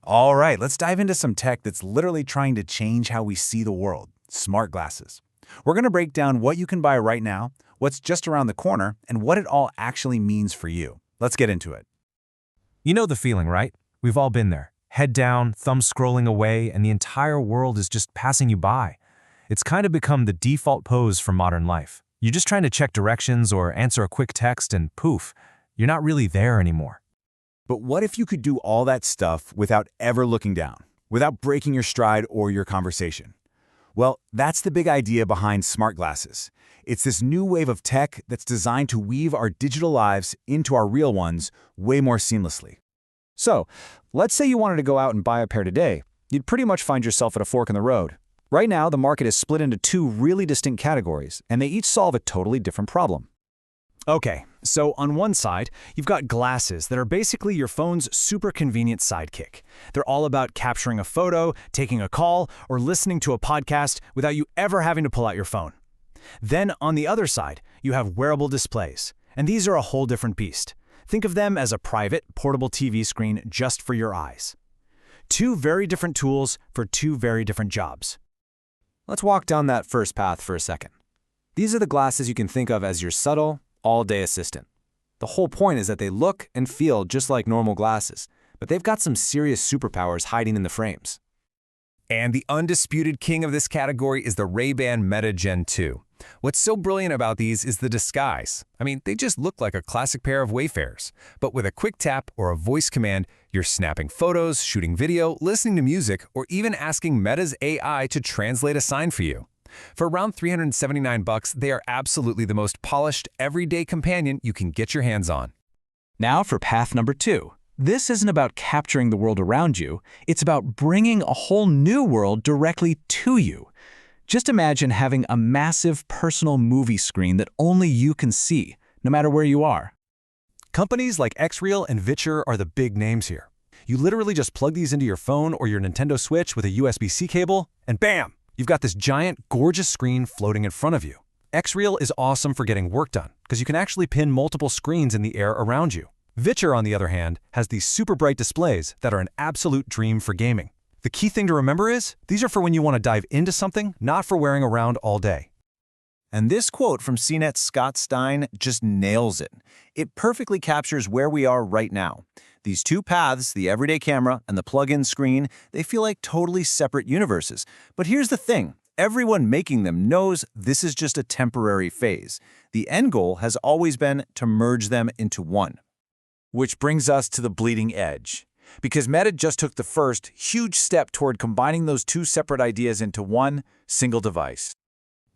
All right, let's dive into some tech that's literally trying to change how we see the world, smart glasses. We're going to break down what you can buy right now, what's just around the corner, and what it all actually means for you. Let's get into it. You know the feeling, right? We've all been there. Head down, thumb scrolling away, and the entire world is just passing you by. It's kind of become the default pose for modern life. You're just trying to check directions or answer a quick text and poof, you're not really there anymore. But what if you could do all that stuff without ever looking down, without breaking your stride or your conversation? Well, that's the big idea behind smart glasses. It's this new wave of tech that's designed to weave our digital lives into our real ones way more seamlessly. So, let's say you wanted to go out and buy a pair today. You'd pretty much find yourself at a fork in the road. Right now, the market is split into two really distinct categories, and they each solve a totally different problem. Okay, so on one side, you've got glasses that are basically your phone's super convenient sidekick. They're all about capturing a photo, taking a call, or listening to a podcast without you ever having to pull out your phone. Then on the other side, you have wearable displays, and these are a whole different beast. Think of them as a private, portable TV screen just for your eyes. Two very different tools for two very different jobs. Let's walk down that first path for a second. These are the glasses you can think of as your subtle, all-day assistant. The whole point is that they look and feel just like normal glasses, but they've got some serious superpowers hiding in the frames. And the undisputed king of this category is the Ray-Ban Meta Gen 2. What's so brilliant about these is the disguise. I mean, they just look like a classic pair of Wayfarers. But with a quick tap or a voice command, you're snapping photos, shooting video, listening to music, or even asking Meta's AI to translate a sign for you. For around $379, they are absolutely the most polished, everyday companion you can get your hands on. Now for path number 2. This isn't about capturing the world around you, it's about bringing a whole new world directly to you. Just imagine having a massive personal movie screen that only you can see, no matter where you are. Companies like Xreal and Vitcher are the big names here. You literally just plug these into your phone or your Nintendo Switch with a USB-C cable, and bam! You've got this giant, gorgeous screen floating in front of you. Xreal is awesome for getting work done, because you can actually pin multiple screens in the air around you. Vitcher, on the other hand, has these super bright displays that are an absolute dream for gaming. The key thing to remember is, these are for when you want to dive into something, not for wearing around all day. And this quote from CNET's Scott Stein just nails it. It perfectly captures where we are right now. These two paths, the everyday camera and the plug-in screen, they feel like totally separate universes. But here's the thing. Everyone making them knows this is just a temporary phase. The end goal has always been to merge them into one. Which brings us to the bleeding edge. Because Meta just took the first huge step toward combining those two separate ideas into one single device.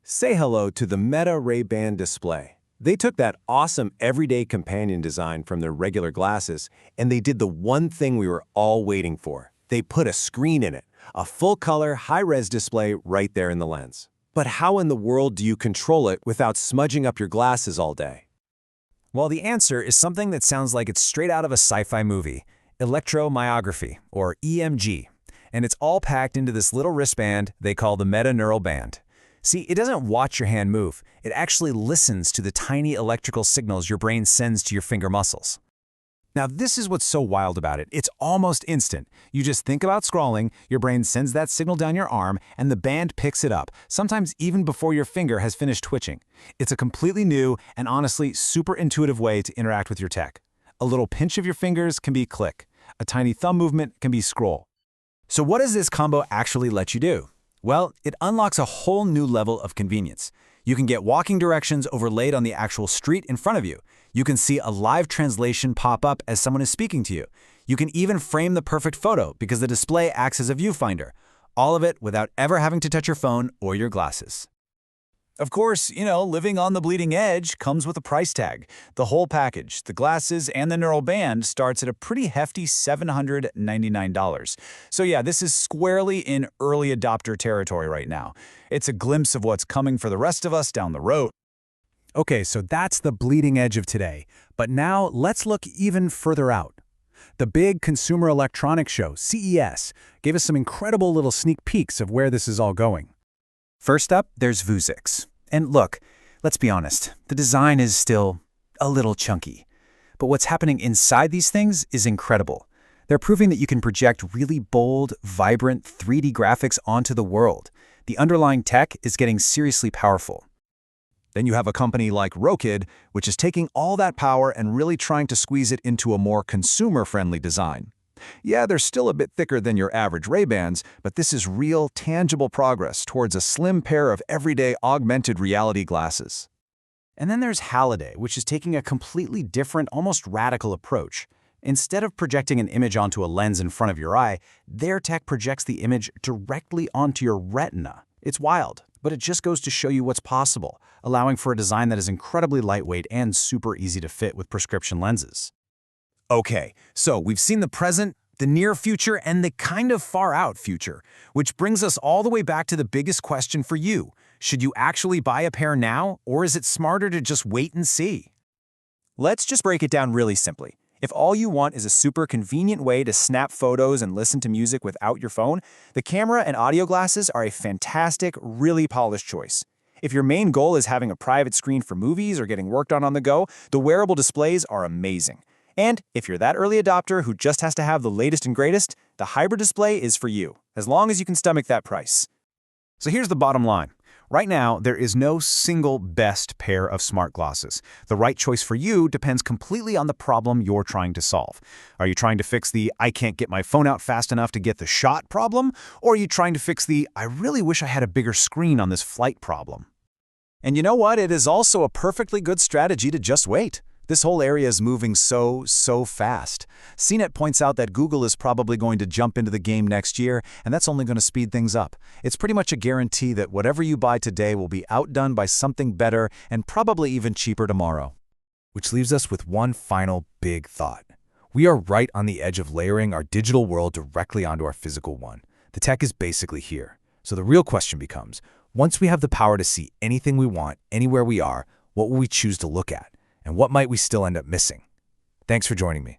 Say hello to the Meta Ray-Ban display. They took that awesome everyday companion design from their regular glasses, and they did the one thing we were all waiting for. They put a screen in it, a full-color, high-res display right there in the lens. But how in the world do you control it without smudging up your glasses all day? Well, the answer is something that sounds like it's straight out of a sci-fi movie, electromyography, or EMG. And it's all packed into this little wristband they call the Meta Neural Band. See, it doesn't watch your hand move. It actually listens to the tiny electrical signals your brain sends to your finger muscles. Now, this is what's so wild about it. It's almost instant. You just think about scrolling, your brain sends that signal down your arm, and the band picks it up, sometimes even before your finger has finished twitching. It's a completely new and honestly super intuitive way to interact with your tech. A little pinch of your fingers can be click. A tiny thumb movement can be scroll. So what does this combo actually let you do? Well, it unlocks a whole new level of convenience. You can get walking directions overlaid on the actual street in front of you. You can see a live translation pop up as someone is speaking to you. You can even frame the perfect photo because the display acts as a viewfinder. All of it without ever having to touch your phone or your glasses. Of course, living on the bleeding edge comes with a price tag. The whole package, the glasses and the neural band, starts at a pretty hefty $799. So yeah, this is squarely in early adopter territory right now. It's a glimpse of what's coming for the rest of us down the road. Okay, so that's the bleeding edge of today. But now let's look even further out. The big Consumer Electronics Show, CES, gave us some incredible little sneak peeks of where this is all going. First up, there's Vuzix. And look, let's be honest, the design is still a little chunky. But what's happening inside these things is incredible. They're proving that you can project really bold, vibrant 3D graphics onto the world. The underlying tech is getting seriously powerful. Then you have a company like Rokid, which is taking all that power and really trying to squeeze it into a more consumer-friendly design. Yeah, they're still a bit thicker than your average Ray-Bans, but this is real, tangible progress towards a slim pair of everyday augmented reality glasses. And then there's Halliday, which is taking a completely different, almost radical approach. Instead of projecting an image onto a lens in front of your eye, their tech projects the image directly onto your retina. It's wild, but it just goes to show you what's possible, allowing for a design that is incredibly lightweight and super easy to fit with prescription lenses. Okay, so we've seen the present, the near future, and the kind of far-out future, which brings us all the way back to the biggest question for you. Should you actually buy a pair now, or is it smarter to just wait and see? Let's just break it down really simply. If all you want is a super convenient way to snap photos and listen to music without your phone, the camera and audio glasses are a fantastic, really polished choice. If your main goal is having a private screen for movies or getting work done on the go, the wearable displays are amazing. And if you're that early adopter who just has to have the latest and greatest, the hybrid display is for you, as long as you can stomach that price. So here's the bottom line. Right now, there is no single best pair of smart glasses. The right choice for you depends completely on the problem you're trying to solve. Are you trying to fix the "I can't get my phone out fast enough to get the shot" problem? Or are you trying to fix the "I really wish I had a bigger screen on this flight" problem? And you know what? It is also a perfectly good strategy to just wait. This whole area is moving so fast. CNET points out that Google is probably going to jump into the game next year, and that's only going to speed things up. It's pretty much a guarantee that whatever you buy today will be outdone by something better and probably even cheaper tomorrow. Which leaves us with one final big thought. We are right on the edge of layering our digital world directly onto our physical one. The tech is basically here. So the real question becomes, once we have the power to see anything we want, anywhere we are, what will we choose to look at? And what might we still end up missing? Thanks for joining me.